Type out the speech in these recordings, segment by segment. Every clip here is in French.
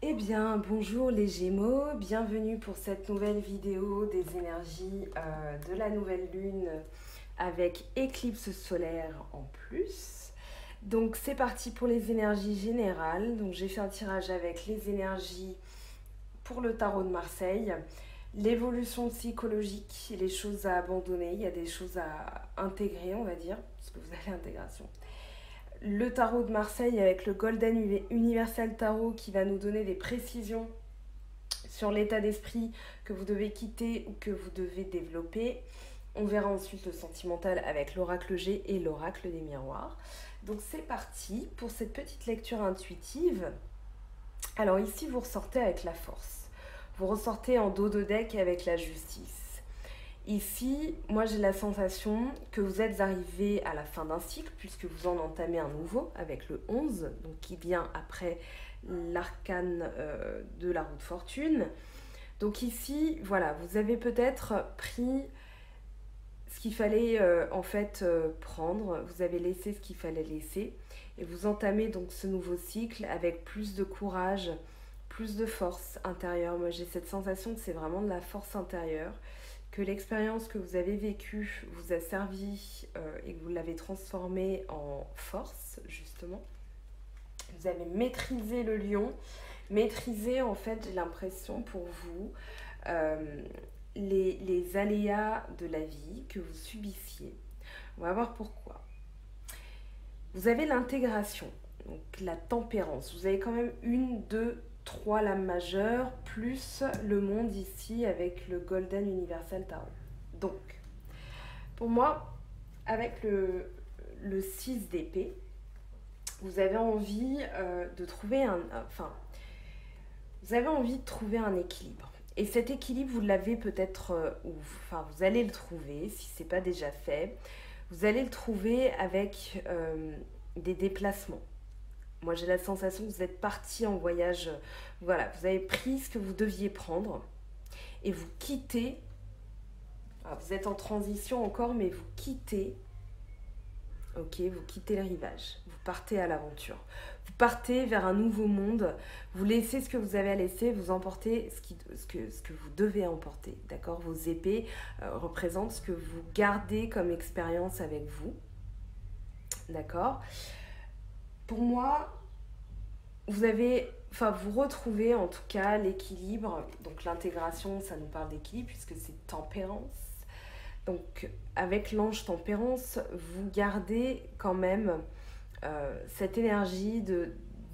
Eh bien, bonjour les Gémeaux, bienvenue pour cette nouvelle vidéo des énergies de la nouvelle lune avec éclipse solaire en plus. Donc c'est parti pour les énergies générales. Donc j'ai fait un tirage avec les énergies pour le tarot de Marseille, l'évolution psychologique, les choses à abandonner, il y a des choses à intégrer on va dire, parce que vous avez l'intégration. Le tarot de Marseille avec le Golden Universal Tarot qui va nous donner des précisions sur l'état d'esprit que vous devez quitter ou que vous devez développer. On verra ensuite le sentimental avec l'oracle G et l'oracle des miroirs. Donc c'est parti pour cette petite lecture intuitive. Alors ici vous ressortez avec la force. Vous ressortez en dos de deck avec la justice. Ici, moi j'ai la sensation que vous êtes arrivé à la fin d'un cycle puisque vous en entamez un nouveau avec le 11, donc qui vient après l'arcane de la roue de fortune. Donc ici, voilà, vous avez peut-être pris ce qu'il fallait prendre, vous avez laissé ce qu'il fallait laisser et vous entamez donc ce nouveau cycle avec plus de courage, plus de force intérieure. Moi j'ai cette sensation que c'est vraiment de la force intérieure, que l'expérience que vous avez vécue vous a servi et que vous l'avez transformée en force, justement. Vous avez maîtrisé le lion, maîtrisé, en fait, j'ai l'impression pour vous, les aléas de la vie que vous subissiez. On va voir pourquoi. Vous avez l'intégration, donc la tempérance. Vous avez quand même une, deux, trois lames majeures, plus le monde ici avec le Golden Universal Tarot. Donc, pour moi, avec le 6 d'épée, vous avez envie de trouver vous avez envie de trouver un équilibre. Et cet équilibre, vous l'avez peut-être, vous allez le trouver, si ce n'est pas déjà fait. Vous allez le trouver avec des déplacements. Moi, j'ai la sensation que vous êtes parti en voyage. Voilà, vous avez pris ce que vous deviez prendre et vous quittez. Alors, vous êtes en transition encore, mais vous quittez. Ok, vous quittez le rivage. Vous partez à l'aventure. Vous partez vers un nouveau monde. Vous laissez ce que vous avez à laisser. Vous emportez ce que vous devez emporter. D'accord? Vos épées représentent ce que vous gardez comme expérience avec vous. D'accord? Pour moi, vous retrouvez en tout cas l'équilibre. Donc l'intégration, ça nous parle d'équilibre puisque c'est tempérance. Donc avec l'ange tempérance, vous gardez quand même cette énergie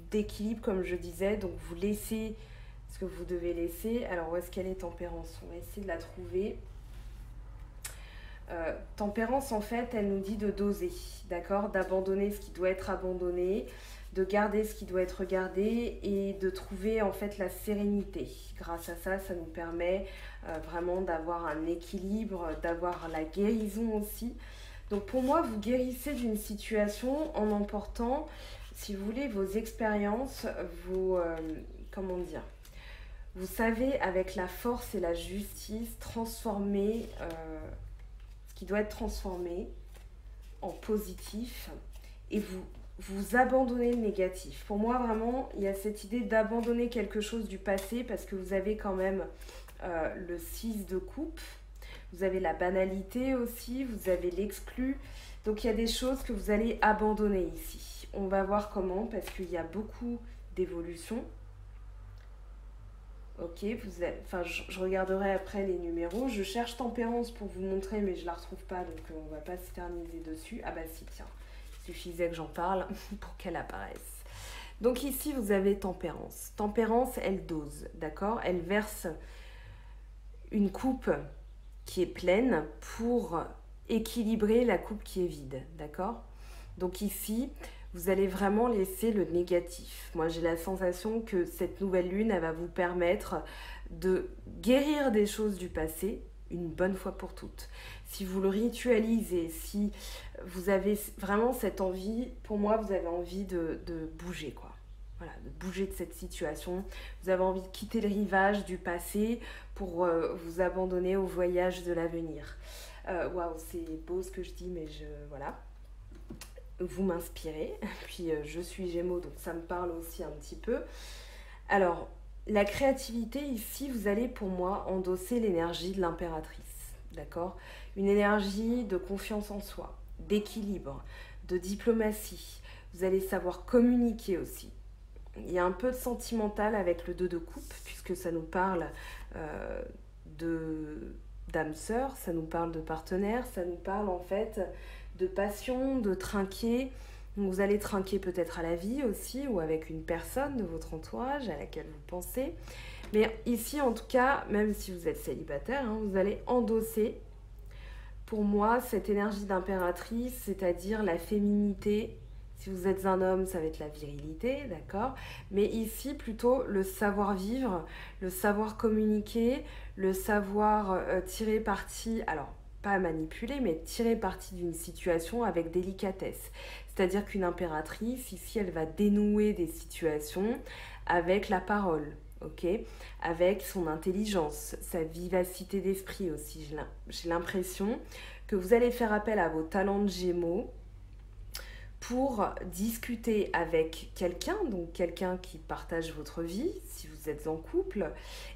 d'équilibre comme je disais. Donc vous laissez ce que vous devez laisser. Alors où est-ce qu'elle est tempérance? On va essayer de la trouver. Tempérance, en fait, elle nous dit de doser, d'accord, d'abandonner ce qui doit être abandonné, de garder ce qui doit être gardé et de trouver en fait la sérénité. Grâce à ça, ça nous permet vraiment d'avoir un équilibre, d'avoir la guérison aussi. Donc pour moi, vous guérissez d'une situation en emportant, si vous voulez, vos expériences, comment dire, vous savez, avec la force et la justice, transformer qui doit être transformé en positif et vous abandonnez le négatif. Pour moi, vraiment, il y a cette idée d'abandonner quelque chose du passé parce que vous avez quand même le 6 de coupe, vous avez la banalité aussi, vous avez l'exclu. Donc, il y a des choses que vous allez abandonner ici. On va voir comment parce qu'il y a beaucoup d'évolution. Ok, je regarderai après les numéros. Je cherche tempérance pour vous montrer, mais je la retrouve pas, donc on va pas s'éterniser dessus. Ah bah si, tiens, il suffisait que j'en parle pour qu'elle apparaisse. Donc ici, vous avez tempérance. Tempérance, elle dose, d'accord? Elle verse une coupe qui est pleine pour équilibrer la coupe qui est vide, d'accord? Donc ici, vous allez vraiment laisser le négatif. Moi, j'ai la sensation que cette nouvelle lune, elle va vous permettre de guérir des choses du passé une bonne fois pour toutes. Si vous le ritualisez, si vous avez vraiment cette envie, pour moi, vous avez envie de bouger, quoi. Voilà, de bouger de cette situation. Vous avez envie de quitter le rivage du passé pour vous abandonner au voyage de l'avenir. Waouh, c'est beau ce que je dis, mais voilà. Vous m'inspirez, puis je suis Gémeaux, donc ça me parle aussi un petit peu. Alors, la créativité, ici, vous allez pour moi endosser l'énergie de l'impératrice, d'accord? Une énergie de confiance en soi, d'équilibre, de diplomatie. Vous allez savoir communiquer aussi. Il y a un peu de sentimental avec le 2 de coupe, puisque ça nous parle de d'âme sœur, ça nous parle de partenaire, ça nous parle en fait de passion, de trinquer. Vous allez trinquer peut-être à la vie aussi, ou avec une personne de votre entourage à laquelle vous pensez. Mais ici, en tout cas, même si vous êtes célibataire, hein, vous allez endosser, pour moi, cette énergie d'impératrice, c'est-à-dire la féminité. Si vous êtes un homme, ça va être la virilité, d'accord? Mais ici, plutôt le savoir-vivre, le savoir communiquer, le savoir tirer parti, alors pas manipuler, mais tirer parti d'une situation avec délicatesse. C'est-à-dire qu'une impératrice, ici, elle va dénouer des situations avec la parole, ok? Avec son intelligence, sa vivacité d'esprit aussi. J'ai l'impression que vous allez faire appel à vos talents de Gémeaux pour discuter avec quelqu'un, donc quelqu'un qui partage votre vie, si vous êtes en couple.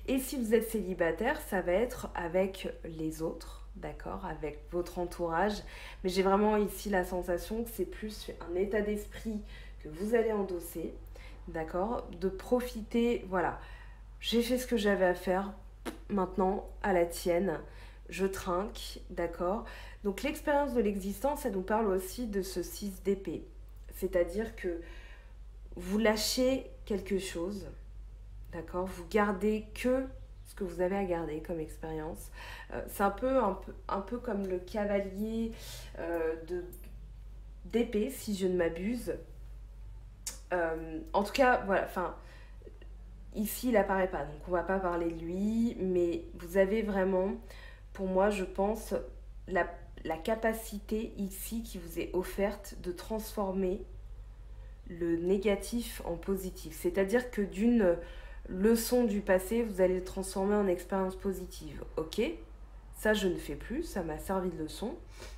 Et si vous êtes célibataire, ça va être avec les autres, d'accord, avec votre entourage. Mais j'ai vraiment ici la sensation que c'est plus un état d'esprit que vous allez endosser, d'accord, de profiter, voilà, j'ai fait ce que j'avais à faire, maintenant à la tienne, je trinque, d'accord. Donc l'expérience de l'existence, ça nous parle aussi de ce 6 d'épée. C'est-à-dire que vous lâchez quelque chose, d'accord. Vous gardez que ce que vous avez à garder comme expérience. C'est un peu comme le cavalier d'épée, si je ne m'abuse. En tout cas, voilà, enfin, ici il apparaît pas, donc on va pas parler de lui, mais vous avez vraiment, pour moi, je pense, la capacité ici qui vous est offerte de transformer le négatif en positif. C'est-à-dire que d'une leçon du passé, vous allez le transformer en expérience positive. Ok, ça je ne fais plus, ça m'a servi de leçon.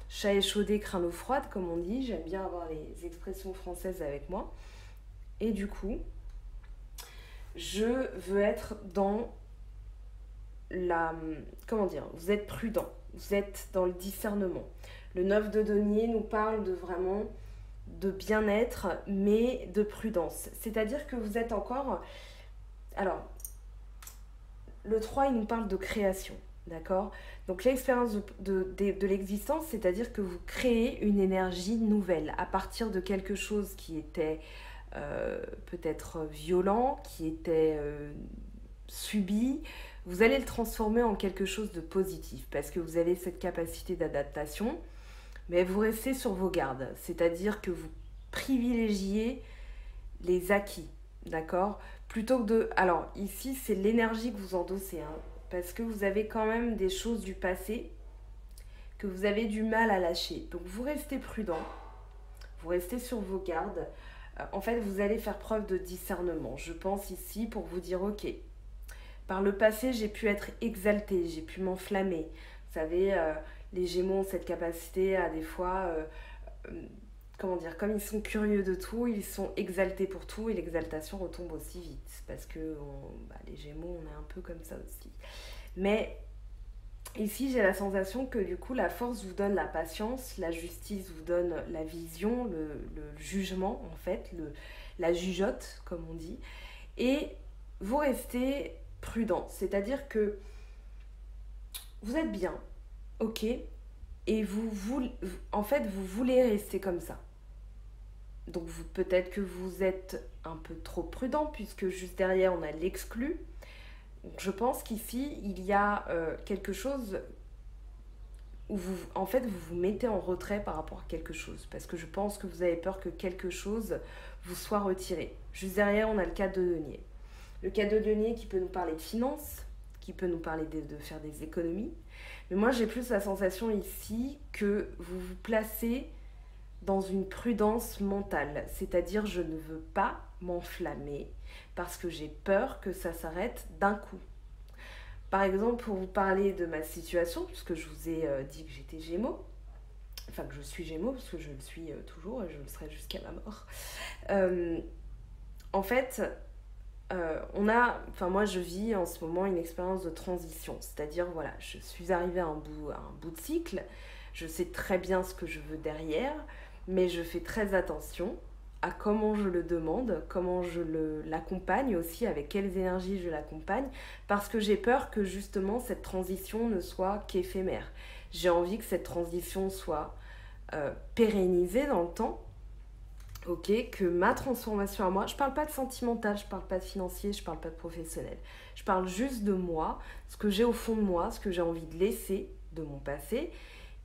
Chat échaudé, craint l'eau froide, comme on dit. J'aime bien avoir les expressions françaises avec moi. Et du coup, je veux être dans la... Comment dire? Vous êtes prudent. Vous êtes dans le discernement. Le 9 de denier nous parle de vraiment de bien-être, mais de prudence. C'est-à-dire que vous êtes encore... Alors, le 3, il nous parle de création, d'accord? Donc l'expérience de l'existence, c'est-à-dire que vous créez une énergie nouvelle à partir de quelque chose qui était peut-être violent, qui était subi. Vous allez le transformer en quelque chose de positif parce que vous avez cette capacité d'adaptation, mais vous restez sur vos gardes, c'est-à-dire que vous privilégiez les acquis, d'accord? Plutôt que de... Alors ici, c'est l'énergie que vous endossez, hein, parce que vous avez quand même des choses du passé que vous avez du mal à lâcher. Donc vous restez prudent, vous restez sur vos gardes. En fait, vous allez faire preuve de discernement. Je pense ici pour vous dire, ok, par le passé, j'ai pu être exaltée, j'ai pu m'enflammer. Vous savez, les Gémeaux ont cette capacité à des fois, comment dire, comme ils sont curieux de tout, ils sont exaltés pour tout et l'exaltation retombe aussi vite. Parce que les Gémeaux, on est un peu comme ça aussi. Mais ici, j'ai la sensation que du coup, la force vous donne la patience, la justice vous donne la vision, le jugement, en fait, la jugeote, comme on dit. Et vous restez prudent, c'est-à-dire que vous êtes bien, ok, et en fait, vous voulez rester comme ça. Donc peut-être que vous êtes un peu trop prudent, puisque juste derrière, on a l'exclu. Donc, je pense qu'ici, il y a quelque chose où en fait, vous vous mettez en retrait par rapport à quelque chose, parce que je pense que vous avez peur que quelque chose vous soit retiré. Juste derrière, on a le 4 de denier. Le 4 de denier qui peut nous parler de finances, qui peut nous parler de faire des économies. Mais moi, j'ai plus la sensation ici que vous vous placez dans une prudence mentale. C'est-à-dire, je ne veux pas m'enflammer parce que j'ai peur que ça s'arrête d'un coup. Par exemple, pour vous parler de ma situation, puisque je vous ai dit que j'étais Gémeaux, enfin que je suis Gémeaux, parce que je le suis toujours et je le serai jusqu'à ma mort. En fait... moi je vis en ce moment une expérience de transition, c'est-à-dire voilà, je suis arrivée à un bout de cycle, je sais très bien ce que je veux derrière, mais je fais très attention à comment je le demande, comment je l'accompagne aussi, avec quelles énergies je l'accompagne, parce que j'ai peur que justement cette transition ne soit qu'éphémère. J'ai envie que cette transition soit pérennisée dans le temps, ok, que ma transformation à moi, je parle pas de sentimental, je parle pas de financier, je parle pas de professionnel, je parle juste de moi, ce que j'ai au fond de moi, ce que j'ai envie de laisser de mon passé,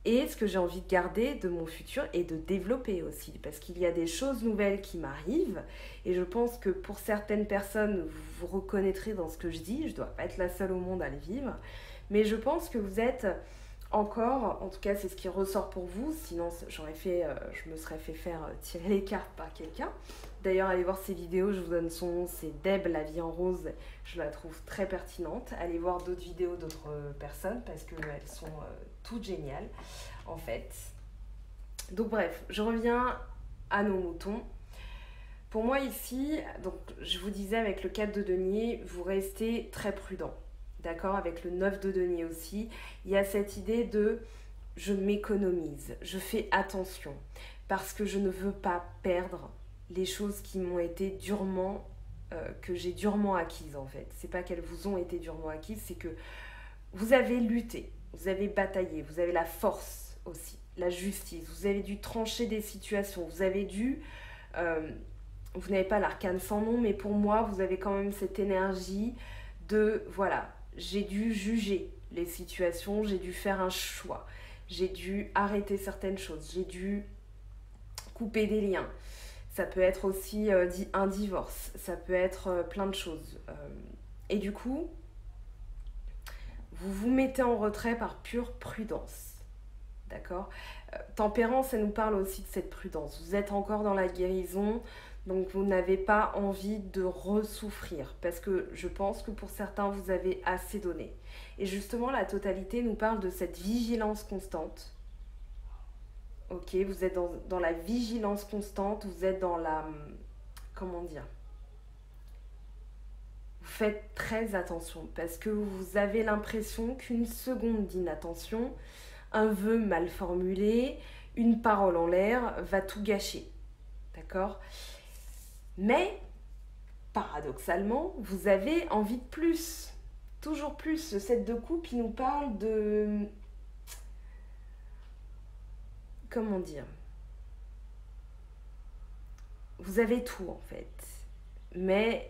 et ce que j'ai envie de garder de mon futur et de développer aussi. Parce qu'il y a des choses nouvelles qui m'arrivent et je pense que pour certaines personnes, vous vous reconnaîtrez dans ce que je dis. Je ne dois pas être la seule au monde à le vivre. Mais je pense que vous êtes encore, en tout cas c'est ce qui ressort pour vous, sinon je me serais fait faire tirer les cartes par quelqu'un. D'ailleurs, allez voir ses vidéos, je vous donne son nom, c'est Deb, la vie en rose, je la trouve très pertinente. Allez voir d'autres vidéos d'autres personnes parce qu'elles sont toutes géniales en fait. Donc bref, je reviens à nos moutons. Pour moi ici, donc je vous disais avec le 4 de denier, vous restez très prudent. D'accord, avec le 9 de denier aussi, il y a cette idée de je m'économise, je fais attention parce que je ne veux pas perdre les choses qui m'ont été durement, que j'ai durement acquises en fait. C'est pas qu'elles vous ont été durement acquises, c'est que vous avez lutté, vous avez bataillé, vous avez la force aussi, la justice, vous avez dû trancher des situations, vous avez dû, vous n'avez pas l'arcane sans nom, mais pour moi, vous avez quand même cette énergie de, voilà, j'ai dû juger les situations, j'ai dû faire un choix, j'ai dû arrêter certaines choses, j'ai dû couper des liens. Ça peut être aussi un divorce, ça peut être plein de choses. Et du coup, vous vous mettez en retrait par pure prudence. D'accord ? Tempérance, ça nous parle aussi de cette prudence. Vous êtes encore dans la guérison, donc vous n'avez pas envie de ressouffrir. Parce que je pense que pour certains, vous avez assez donné. Et justement, la totalité nous parle de cette vigilance constante. Ok, vous êtes dans la vigilance constante, vous êtes dans la... Comment dire ? Vous faites très attention parce que vous avez l'impression qu'une seconde d'inattention, un vœu mal formulé, une parole en l'air va tout gâcher. D'accord ? Mais, paradoxalement, vous avez envie de plus. Toujours plus. Le 7 de coupe, il nous parle de... Comment dire ? Vous avez tout en fait. Mais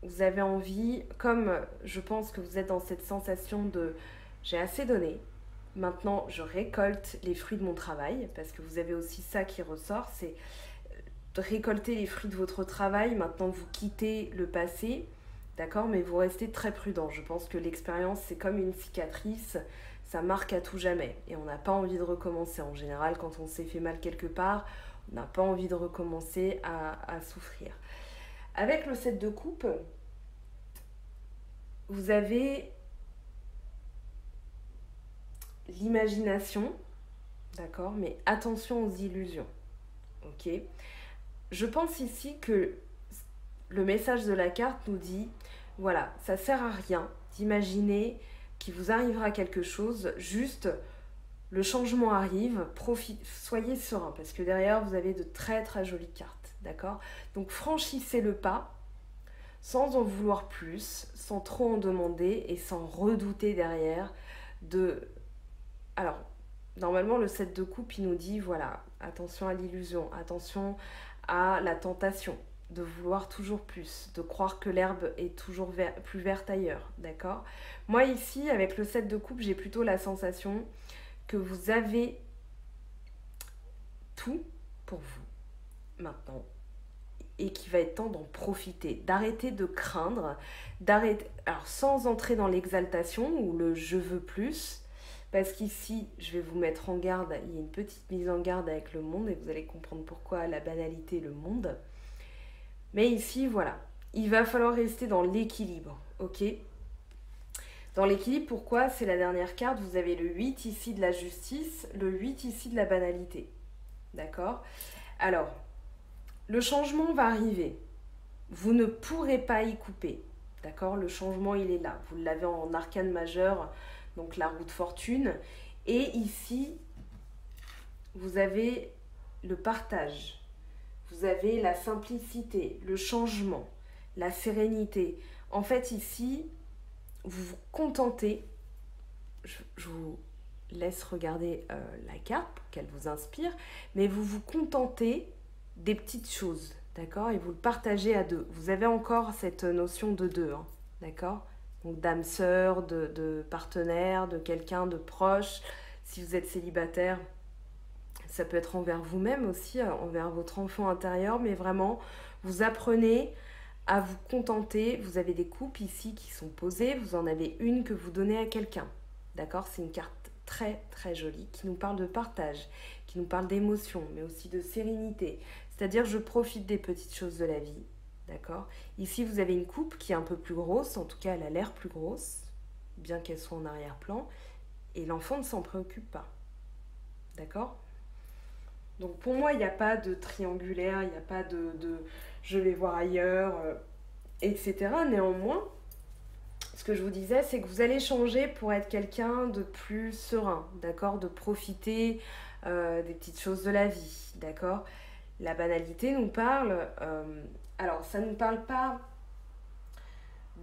vous avez envie, comme je pense que vous êtes dans cette sensation de j'ai assez donné, maintenant je récolte les fruits de mon travail, parce que vous avez aussi ça qui ressort, c'est de récolter les fruits de votre travail, maintenant vous quittez le passé, d'accord, mais vous restez très prudent. Je pense que l'expérience c'est comme une cicatrice, ça marque à tout jamais et on n'a pas envie de recommencer. En général, quand on s'est fait mal quelque part, on n'a pas envie de recommencer à souffrir. Avec le 7 de coupe, vous avez l'imagination, d'accord, mais attention aux illusions, ok. Je pense ici que le message de la carte nous dit, voilà, ça sert à rien d'imaginer qu'il vous arrivera quelque chose, juste le changement arrive, soyez serein, parce que derrière vous avez de très très jolies cartes, d'accord. Donc franchissez le pas, sans en vouloir plus, sans trop en demander et sans redouter derrière de... Alors, normalement, le 7 de coupe, il nous dit, voilà, attention à l'illusion, attention à la tentation, de vouloir toujours plus, de croire que l'herbe est toujours plus verte ailleurs, d'accord ? Moi, ici, avec le 7 de coupe, j'ai plutôt la sensation que vous avez tout pour vous, maintenant, et qu'il va être temps d'en profiter, d'arrêter de craindre, alors sans entrer dans l'exaltation ou le « je veux plus », parce qu'ici, je vais vous mettre en garde, il y a une petite mise en garde avec le monde, et vous allez comprendre pourquoi la banalité, le monde. Mais ici, voilà, il va falloir rester dans l'équilibre, ok ? Dans l'équilibre, pourquoi ? C'est la dernière carte, vous avez le 8 ici de la justice, le 8 ici de la banalité, d'accord ? Alors, le changement va arriver. vous ne pourrez pas y couper. D'accord? Le changement, il est là. Vous l'avez en arcane majeur, donc la roue de fortune. Et ici, vous avez le partage. Vous avez la simplicité, le changement, la sérénité. En fait, ici, vous vous contentez. Je vous laisse regarder la carte pour qu'elle vous inspire. Mais vous vous contentez des petites choses. D'accord? Et vous le partagez à deux. Vous avez encore cette notion de deux. Hein, d'accord? Donc d'âme sœur, de partenaire, de quelqu'un de proche. Si vous êtes célibataire, ça peut être envers vous-même aussi, envers votre enfant intérieur. Mais vraiment, vous apprenez à vous contenter. Vous avez des coupes ici qui sont posées. Vous en avez une que vous donnez à quelqu'un. D'accord? C'est une carte très très jolie qui nous parle de partage, qui nous parle d'émotion, mais aussi de sérénité. C'est-à-dire, je profite des petites choses de la vie, d'accord? Ici, vous avez une coupe qui est un peu plus grosse, en tout cas, elle a l'air plus grosse, bien qu'elle soit en arrière-plan, et l'enfant ne s'en préoccupe pas, d'accord? Donc, pour moi, il n'y a pas de triangulaire, il n'y a pas de je vais voir ailleurs, etc. Néanmoins, ce que je vous disais, c'est que vous allez changer pour être quelqu'un de plus serein, d'accord? De profiter des petites choses de la vie, d'accord? La banalité nous parle, alors ça ne nous parle pas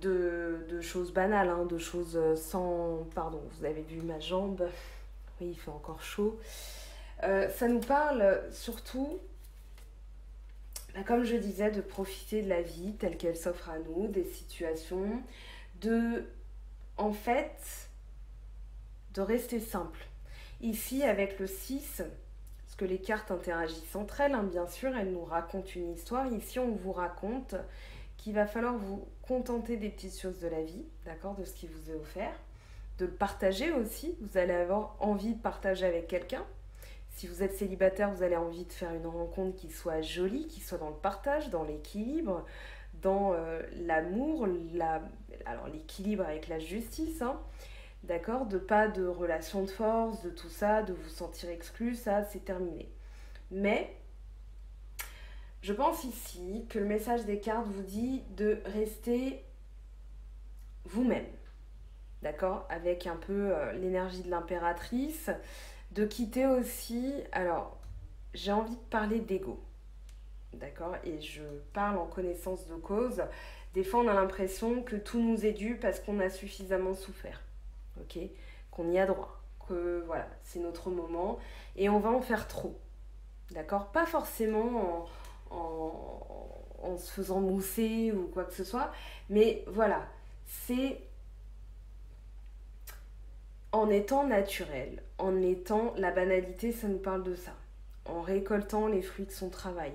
de choses banales, hein, de choses sans... Pardon, vous avez vu ma jambe, oui, il fait encore chaud. Ça nous parle surtout, comme je disais, de profiter de la vie telle qu'elle s'offre à nous, des situations, en fait, de rester simple. Ici, avec le 6... Parce que les cartes interagissent entre elles, hein, bien sûr, elles nous racontent une histoire. Ici, on vous raconte qu'il va falloir vous contenter des petites choses de la vie, d'accord, de ce qui vous est offert, de le partager aussi. Vous allez avoir envie de partager avec quelqu'un. Si vous êtes célibataire, vous allez avoir envie de faire une rencontre qui soit jolie, qui soit dans le partage, dans l'équilibre, dans l'amour, alors l'équilibre avec la justice, hein. D'accord? De pas de relation de force, de tout ça, de vous sentir exclu, ça c'est terminé. Mais je pense ici que le message des cartes vous dit de rester vous-même. D'accord? Avec un peu l'énergie de l'impératrice, de quitter aussi... Alors, j'ai envie de parler d'ego. D'accord? Et je parle en connaissance de cause. Des fois, on a l'impression que tout nous est dû parce qu'on a suffisamment souffert. Ok, qu'on y a droit, que voilà, c'est notre moment et on va en faire trop, d'accord? Pas forcément en se faisant mousser ou quoi que ce soit, mais voilà, c'est en étant naturel, en étant, la banalité, ça nous parle de ça, en récoltant les fruits de son travail,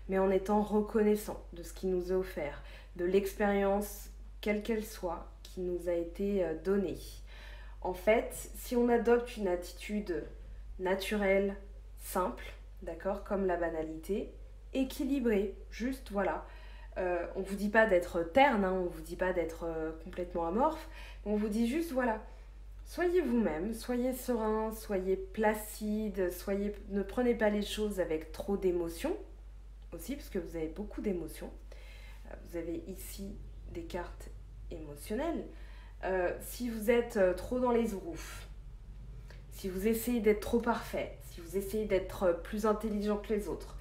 mais en étant reconnaissant de ce qui nous est offert, de l'expérience, quelle qu'elle soit, qui nous a été donnée. En fait, si on adopte une attitude naturelle, simple, d'accord, comme la banalité, équilibrée, juste, voilà. On ne vous dit pas d'être terne, hein, on ne vous dit pas d'être complètement amorphe, on vous dit juste, voilà, soyez vous-même, soyez serein, soyez placide, ne prenez pas les choses avec trop d'émotions, aussi, parce que vous avez beaucoup d'émotions. Vous avez ici des cartes émotionnelles. Si vous êtes trop dans les ouroufs, si vous essayez d'être trop parfait, si vous essayez d'être plus intelligent que les autres,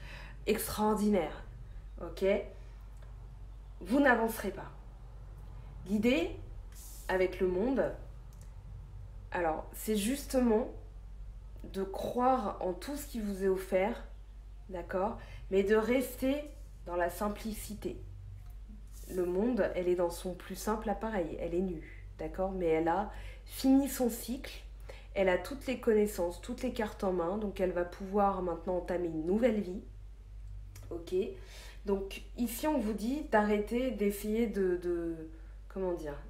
extraordinaire, ok, vous n'avancerez pas. L'idée avec le monde, alors c'est justement de croire en tout ce qui vous est offert, d'accord, mais de rester dans la simplicité. Le monde, elle est dans son plus simple appareil, elle est nue. D'accord? Mais elle a fini son cycle, elle a toutes les connaissances, toutes les cartes en main, donc elle va pouvoir maintenant entamer une nouvelle vie. Ok? Donc ici on vous dit d'arrêter d'essayer comment dire,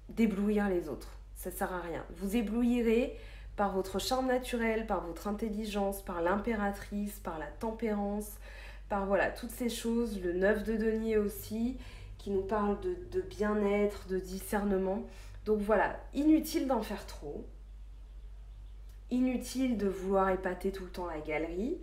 d'éblouir les autres. Ça ne sert à rien. Vous éblouirez par votre charme naturel, par votre intelligence, par l'impératrice, par la tempérance, par voilà, toutes ces choses, le 9 de denier aussi, qui nous parle de bien-être, de discernement. Donc voilà, inutile d'en faire trop, inutile de vouloir épater tout le temps la galerie.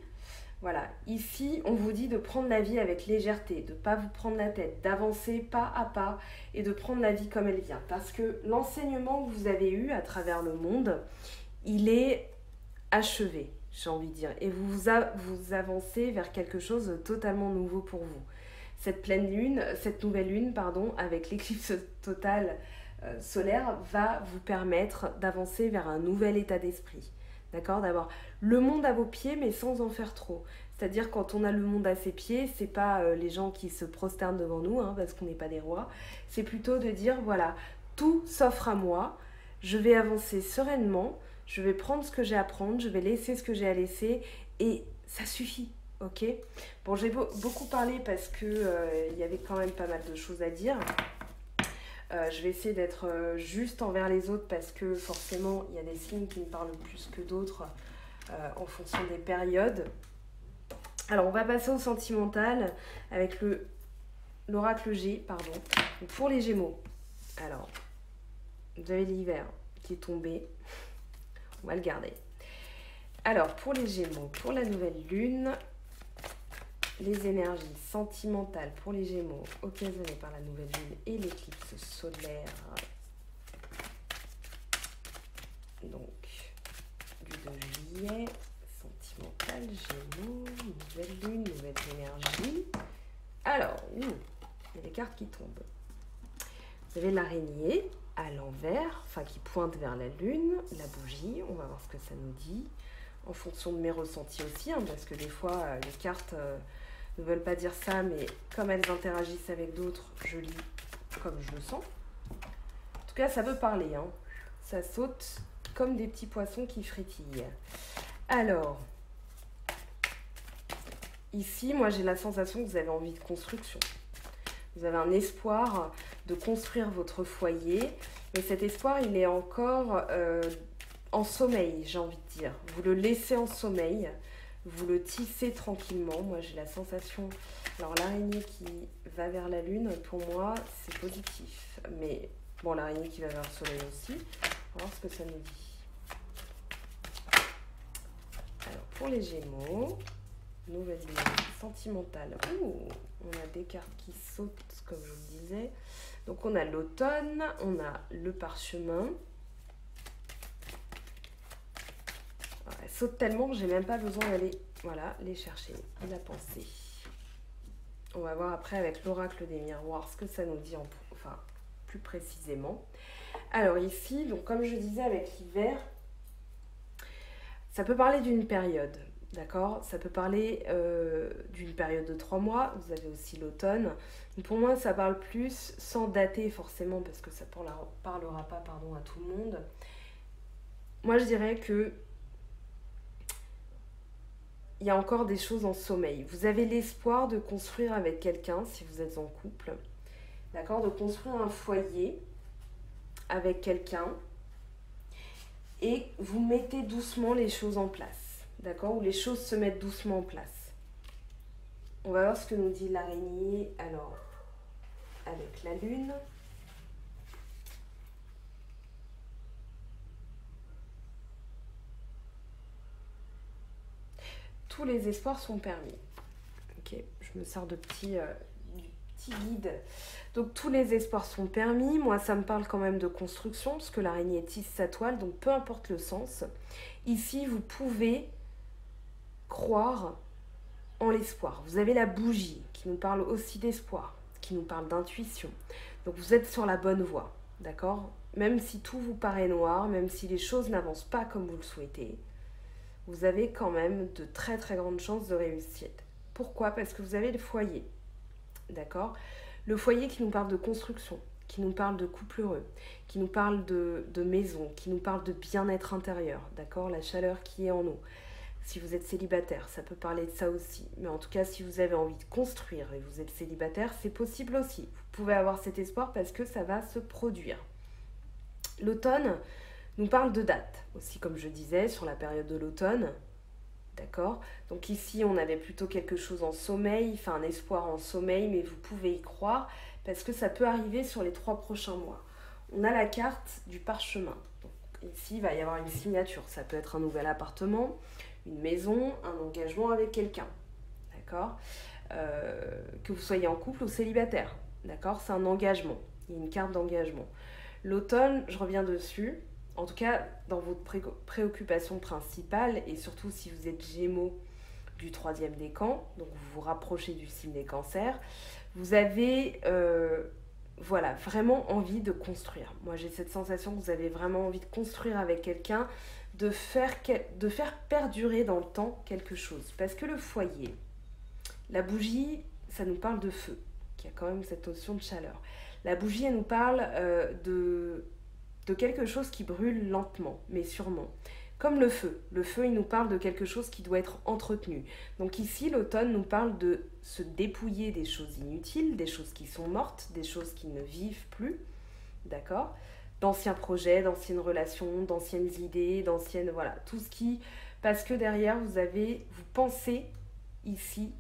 Voilà, ici, on vous dit de prendre la vie avec légèreté, de ne pas vous prendre la tête, d'avancer pas à pas et de prendre la vie comme elle vient. Parce que l'enseignement que vous avez eu à travers le monde, il est achevé, j'ai envie de dire. Et vous avancez vers quelque chose de totalement nouveau pour vous. Cette nouvelle lune, pardon, avec l'éclipse totale solaire, va vous permettre d'avancer vers un nouvel état d'esprit. D'accord, d'avoir le monde à vos pieds, mais sans en faire trop. C'est-à-dire, quand on a le monde à ses pieds, c'est pas les gens qui se prosternent devant nous, hein, parce qu'on n'est pas des rois. C'est plutôt de dire, voilà, tout s'offre à moi, je vais avancer sereinement, je vais prendre ce que j'ai à prendre, je vais laisser ce que j'ai à laisser, et ça suffit, ok? Bon, j'ai beaucoup parlé parce que y avait quand même pas mal de choses à dire. Je vais essayer d'être juste envers les autres parce que forcément, il y a des signes qui me parlent plus que d'autres en fonction des périodes. Alors, on va passer au sentimental avec l'oracle G, pardon. Donc, pour les Gémeaux, alors, vous avez l'hiver qui est tombé. On va le garder. Alors, pour les Gémeaux, pour la nouvelle lune, les énergies sentimentales pour les Gémeaux occasionnées par la nouvelle lune et l'éclipse solaire. Donc, du 2 juillet, sentimental, Gémeaux, nouvelle lune, nouvelle énergie. Alors, il y a des cartes qui tombent. Vous avez l'araignée à l'envers, enfin qui pointe vers la lune, la bougie, on va voir ce que ça nous dit. En fonction de mes ressentis aussi, hein, parce que des fois, les cartes ne veulent pas dire ça, mais comme elles interagissent avec d'autres, je lis comme je le sens. En tout cas, ça veut parler, hein. Ça saute comme des petits poissons qui frétillent. Alors, ici, moi, j'ai la sensation que vous avez envie de construction. Vous avez un espoir de construire votre foyer, mais cet espoir, il est encore en sommeil, j'ai envie de dire. Vous le laissez en sommeil, vous le tissez tranquillement. Moi, j'ai la sensation... Alors, l'araignée qui va vers la lune, pour moi, c'est positif. Mais, bon, l'araignée qui va vers le soleil aussi. On va voir ce que ça nous dit. Alors, pour les Gémeaux, nouvelle lune sentimentale. Ouh, on a des cartes qui sautent, comme je vous le disais. Donc, on a l'automne, on a le parchemin. Elle saute tellement que j'ai même pas besoin d'aller les chercher. La pensée. On va voir après avec l'oracle des miroirs ce que ça nous dit plus précisément. Alors ici, donc comme je disais avec l'hiver, ça peut parler d'une période, d'accord? Ça peut parler d'une période de 3 mois. Vous avez aussi l'automne. Pour moi, ça parle plus sans dater forcément parce que ça parlera pas à tout le monde. Moi, je dirais que il y a encore des choses en sommeil. Vous avez l'espoir de construire avec quelqu'un, si vous êtes en couple, d'accord, de construire un foyer avec quelqu'un et vous mettez doucement les choses en place, d'accord, ou les choses se mettent doucement en place. On va voir ce que nous dit l'araignée, alors, avec la lune. Tous les espoirs sont permis. Ok, je me sers du petit guide. Donc tous les espoirs sont permis. Moi, ça me parle quand même de construction, parce que l'araignée tisse sa toile, donc peu importe le sens. Ici, vous pouvez croire en l'espoir. Vous avez la bougie, qui nous parle aussi d'espoir, qui nous parle d'intuition. Donc vous êtes sur la bonne voie, d'accord? Même si tout vous paraît noir, même si les choses n'avancent pas comme vous le souhaitez, vous avez quand même de très très grandes chances de réussite. Pourquoi? Parce que vous avez le foyer, d'accord? Le foyer qui nous parle de construction, qui nous parle de couple heureux, qui nous parle de maison, qui nous parle de bien-être intérieur, d'accord? La chaleur qui est en nous. Si vous êtes célibataire, ça peut parler de ça aussi. Mais en tout cas, si vous avez envie de construire et vous êtes célibataire, c'est possible aussi. Vous pouvez avoir cet espoir parce que ça va se produire. L'automne nous parle de date, aussi comme je disais, sur la période de l'automne, d'accord? Donc ici, on avait plutôt quelque chose en sommeil, enfin un espoir en sommeil, mais vous pouvez y croire, parce que ça peut arriver sur les 3 prochains mois. On a la carte du parchemin. Donc ici, il va y avoir une signature, ça peut être un nouvel appartement, une maison, un engagement avec quelqu'un, d'accord, que vous soyez en couple ou célibataire, d'accord, c'est un engagement, il y a une carte d'engagement. L'automne, je reviens dessus, en tout cas dans votre préoccupation principale, et surtout si vous êtes Gémeaux du 3e décan, donc vous vous rapprochez du signe des cancers, vous avez voilà, vraiment envie de construire. Moi j'ai cette sensation que vous avez vraiment envie de construire avec quelqu'un, de faire perdurer dans le temps quelque chose. Parce que le foyer, la bougie, ça nous parle de feu, qui a quand même cette notion de chaleur. La bougie, elle nous parle de quelque chose qui brûle lentement, mais sûrement. Comme le feu. Le feu, il nous parle de quelque chose qui doit être entretenu. Donc ici, l'automne nous parle de se dépouiller des choses inutiles, des choses qui sont mortes, des choses qui ne vivent plus, d'accord ? D'anciens projets, d'anciennes relations, d'anciennes idées, d'anciennes... Voilà, tout ce qui... Parce que derrière, vous pensez ici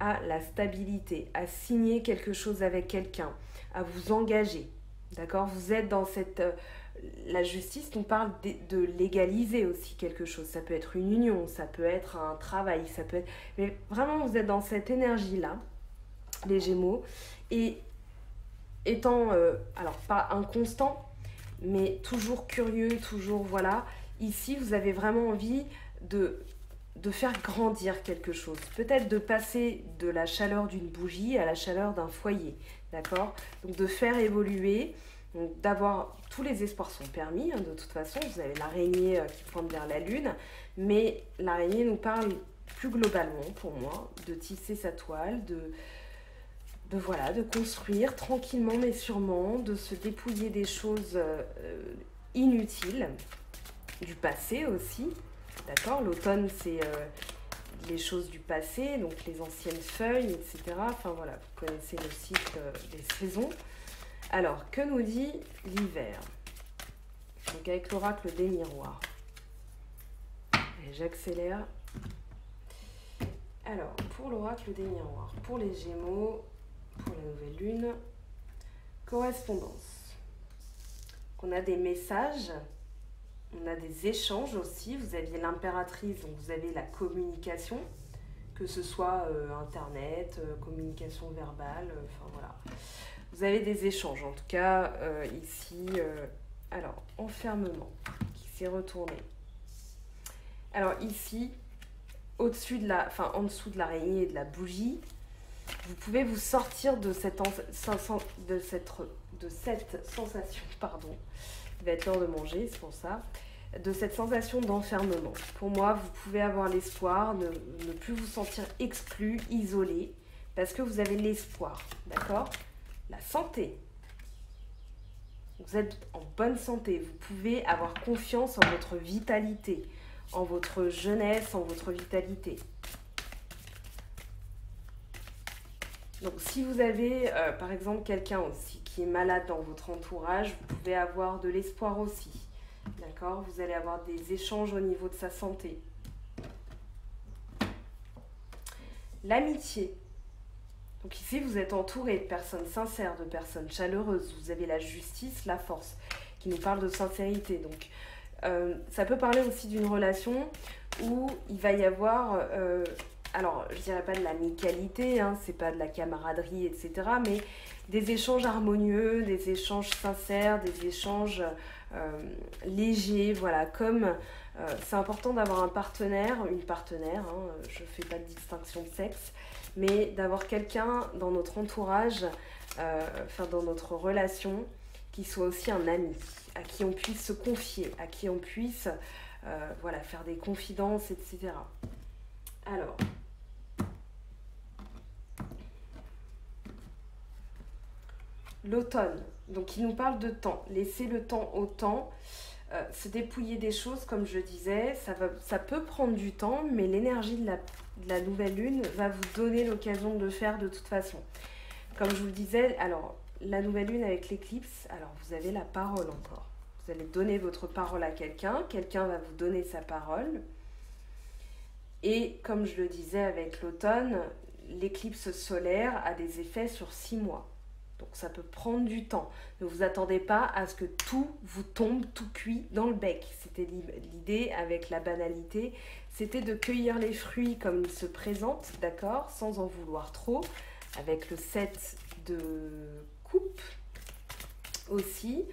à la stabilité, à signer quelque chose avec quelqu'un, à vous engager, d'accord ? Vous êtes dans cette... La justice nous parle de légaliser aussi quelque chose. Ça peut être une union, ça peut être un travail, ça peut être... Mais vraiment, vous êtes dans cette énergie-là, les Gémeaux, et étant, alors pas inconstant, mais toujours curieux, toujours, voilà. Ici, vous avez vraiment envie de faire grandir quelque chose. Peut-être de passer de la chaleur d'une bougie à la chaleur d'un foyer, d'accord ? Donc de faire évoluer, d'avoir... Tous les espoirs sont permis, hein, de toute façon. Vous avez l'araignée qui pointe vers la lune, mais l'araignée nous parle plus globalement, pour moi, de tisser sa toile, voilà, de construire tranquillement mais sûrement, de se dépouiller des choses inutiles, du passé aussi, d'accord ? L'automne, c'est les choses du passé, donc les anciennes feuilles, etc. Enfin voilà, vous connaissez le cycle des saisons. Alors, que nous dit l'hiver? Donc avec l'oracle des miroirs. Et j'accélère. Alors, pour l'oracle des miroirs, pour les Gémeaux, pour la nouvelle lune, correspondance. On a des messages, on a des échanges aussi. Vous aviez l'impératrice, donc vous avez la communication, que ce soit internet, communication verbale, enfin voilà. Vous avez des échanges, en tout cas ici, alors enfermement qui s'est retourné. Alors ici, au-dessus de la, enfin en dessous de l'araignée et de la bougie, vous pouvez vous sortir de cette sensation, pardon, il va être l'heure de manger, c'est pour ça, de cette sensation d'enfermement. Pour moi, vous pouvez avoir l'espoir de ne plus vous sentir exclu, isolé, parce que vous avez l'espoir, d'accord ? La santé. Vous êtes en bonne santé. Vous pouvez avoir confiance en votre vitalité, en votre jeunesse, en votre vitalité. Donc, si vous avez, par exemple, quelqu'un aussi qui est malade dans votre entourage, vous pouvez avoir de l'espoir aussi. D'accord ? Vous allez avoir des échanges au niveau de sa santé. L'amitié. Donc ici, vous êtes entouré de personnes sincères, de personnes chaleureuses. Vous avez la justice, la force, qui nous parle de sincérité. Donc, ça peut parler aussi d'une relation où il va y avoir, alors je dirais pas de l'amicalité, hein, c'est pas de la camaraderie, etc. Mais des échanges harmonieux, des échanges sincères, des échanges légers, voilà. Comme c'est important d'avoir un partenaire, une partenaire, hein, je fais pas de distinction de sexe, mais d'avoir quelqu'un dans notre entourage, enfin dans notre relation, qui soit aussi un ami, à qui on puisse se confier, à qui on puisse voilà, faire des confidences, etc. Alors, l'automne, donc il nous parle de temps, laisser le temps au temps, se dépouiller des choses, comme je disais, ça peut prendre du temps, mais l'énergie de la nouvelle lune va vous donner l'occasion de le faire de toute façon. Comme je vous le disais, alors la nouvelle lune avec l'éclipse, alors vous avez la parole encore. Vous allez donner votre parole à quelqu'un, quelqu'un va vous donner sa parole. Et comme je le disais avec l'automne, l'éclipse solaire a des effets sur 6 mois. Donc ça peut prendre du temps. Ne vous attendez pas à ce que tout vous tombe tout cuit dans le bec. C'était l'idée avec la banalité. C'était de cueillir les fruits comme ils se présentent, d'accord, sans en vouloir trop. Avec le 7 de coupe aussi.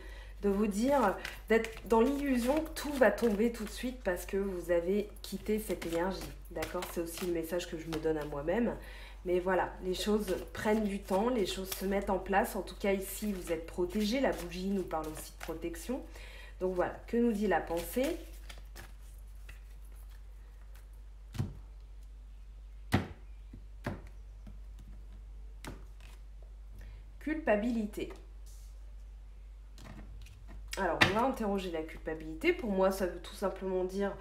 De vous dire, d'être dans l'illusion que tout va tomber tout de suite parce que vous avez quitté cette énergie. D'accord? C'est aussi le message que je me donne à moi-même. Mais voilà, les choses prennent du temps, les choses se mettent en place. En tout cas, ici, vous êtes protégé. La bougie nous parle aussi de protection. Donc voilà, que nous dit la pensée? Culpabilité. Alors, on va interroger la culpabilité. Pour moi, ça veut tout simplement dire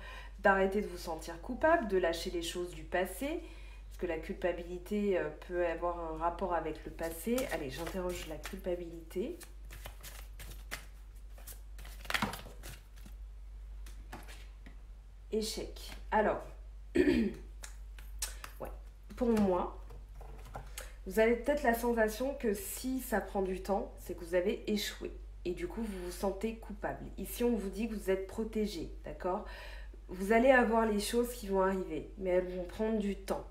d'arrêter de vous sentir coupable, de lâcher les choses du passé. Parce que la culpabilité peut avoir un rapport avec le passé. Allez, j'interroge la culpabilité. Échec. Alors, ouais, pour moi, vous avez peut-être la sensation que si ça prend du temps, c'est que vous avez échoué. Et du coup, vous vous sentez coupable. Ici, on vous dit que vous êtes protégé, d'accord? Vous allez avoir les choses qui vont arriver, mais elles vont prendre du temps,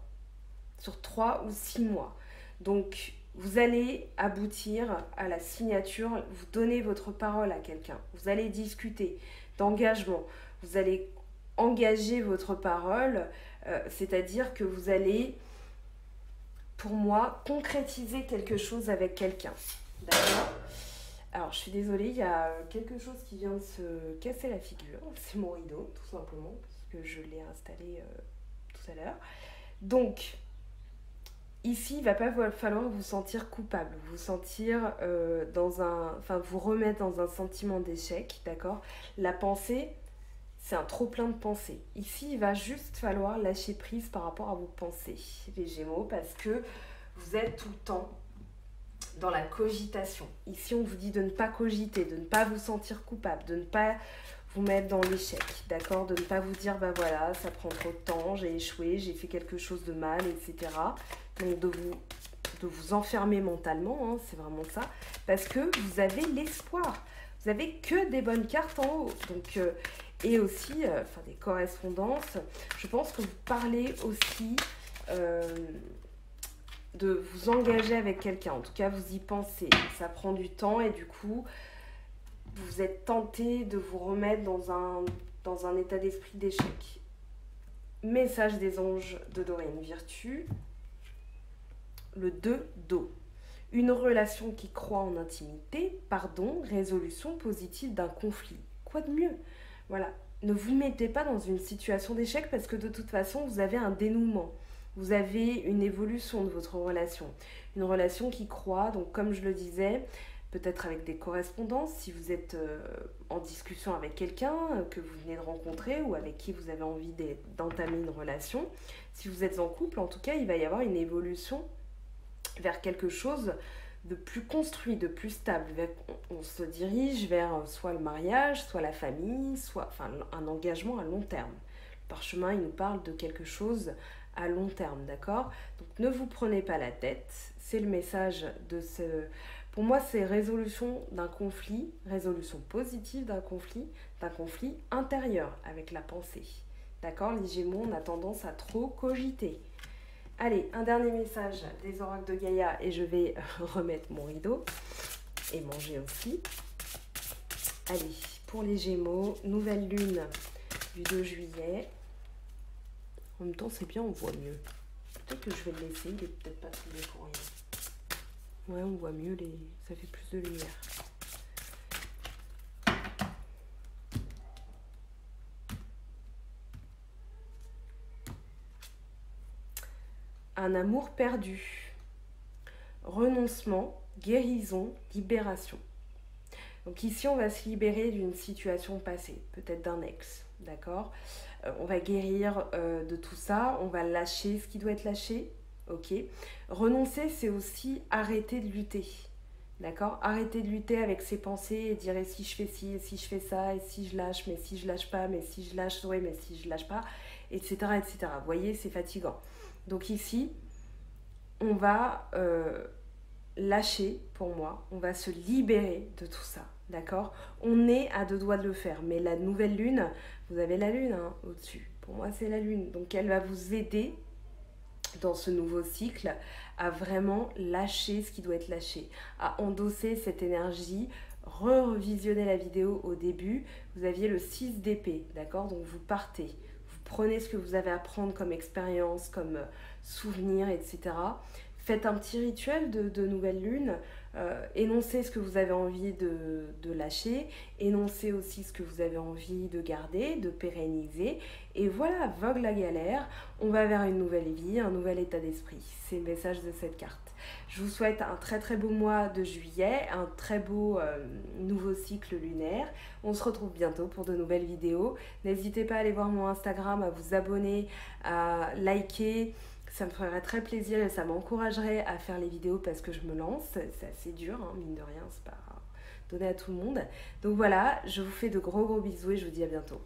sur 3 ou 6 mois. Donc, vous allez aboutir à la signature, vous donnez votre parole à quelqu'un. Vous allez discuter d'engagement. Vous allez engager votre parole, c'est-à-dire que vous allez, pour moi, concrétiser quelque chose avec quelqu'un. D'accord ? Alors, je suis désolée, il y a quelque chose qui vient de se casser la figure. C'est mon rideau, tout simplement, parce que je l'ai installé tout à l'heure. Donc, ici, il ne va pas falloir vous sentir coupable, vous sentir vous remettre dans un sentiment d'échec, d'accord? La pensée, c'est un trop-plein de pensées. Ici, il va juste falloir lâcher prise par rapport à vos pensées, les Gémeaux, parce que vous êtes tout le temps dans la cogitation. Ici, on vous dit de ne pas cogiter, de ne pas vous sentir coupable, de ne pas vous mettre dans l'échec, d'accord? De ne pas vous dire, bah voilà, ça prend trop de temps, j'ai échoué, j'ai fait quelque chose de mal, etc. Donc, de vous enfermer mentalement, hein, c'est vraiment ça, parce que vous avez l'espoir. Vous avez que des bonnes cartes en haut. Donc, et aussi, des correspondances. Je pense que vous parlez aussi de vous engager avec quelqu'un. En tout cas, vous y pensez. Ça prend du temps et du coup, vous êtes tenté de vous remettre dans un état d'esprit d'échec. Message des anges de Dorine Virtue. Le 2 d'eau. Une relation qui croit en intimité, pardon, résolution positive d'un conflit. Quoi de mieux? Voilà. Ne vous mettez pas dans une situation d'échec parce que de toute façon, vous avez un dénouement. Vous avez une évolution de votre relation. Une relation qui croît, donc comme je le disais, peut-être avec des correspondances, si vous êtes en discussion avec quelqu'un que vous venez de rencontrer ou avec qui vous avez envie d'entamer une relation. Si vous êtes en couple, en tout cas, il va y avoir une évolution vers quelque chose de plus construit, de plus stable. On se dirige vers soit le mariage, soit la famille, soit un engagement à long terme. Le parchemin, il nous parle de quelque chose à long terme, d'accord? Donc ne vous prenez pas la tête, c'est le message de ce... Pour moi, c'est résolution d'un conflit, résolution positive d'un conflit intérieur avec la pensée. D'accord? Les Gémeaux, on a tendance à trop cogiter. Allez, un dernier message des oracles de Gaïa et je vais remettre mon rideau et manger aussi. Allez, pour les Gémeaux, nouvelle lune du 2 juillet. En même temps, c'est bien, on voit mieux. Peut-être que je vais le laisser, il est peut-être pas tombé pour rien. Ouais, on voit mieux, ça fait plus de lumière. Un amour perdu. Renoncement, guérison, libération. Donc ici, on va se libérer d'une situation passée, peut-être d'un ex, d'accord? On va guérir de tout ça, on va lâcher ce qui doit être lâché, ok? Renoncer, c'est aussi arrêter de lutter, d'accord? Arrêter de lutter avec ses pensées et dire et si je fais ci, et si je fais ça, et si je lâche, mais si je lâche pas, mais si je lâche, ouais, mais si je lâche pas, etc., etc. Vous voyez, c'est fatigant. Donc ici, on va lâcher pour moi, on va se libérer de tout ça, d'accord? On est à 2 doigts de le faire, mais la nouvelle lune, vous avez la lune hein, au-dessus, pour moi c'est la lune, donc elle va vous aider dans ce nouveau cycle à vraiment lâcher ce qui doit être lâché, à endosser cette énergie. Revisionner la vidéo au début, vous aviez le 6 d'épée, d'accord? Donc vous partez, vous prenez ce que vous avez à prendre comme expérience, comme souvenir, etc. Faites un petit rituel de nouvelle lune, énoncez ce que vous avez envie de lâcher, énoncez aussi ce que vous avez envie de garder, de pérenniser, et voilà, vogue la galère, on va vers une nouvelle vie, un nouvel état d'esprit. C'est le message de cette carte. Je vous souhaite un très très beau mois de juillet, un très beau nouveau cycle lunaire. On se retrouve bientôt pour de nouvelles vidéos. N'hésitez pas à aller voir mon Instagram, à vous abonner, à liker. Ça me ferait très plaisir et ça m'encouragerait à faire les vidéos parce que je me lance. C'est assez dur, hein, mine de rien, c'est pas donné à tout le monde. Donc voilà, je vous fais de gros bisous et je vous dis à bientôt.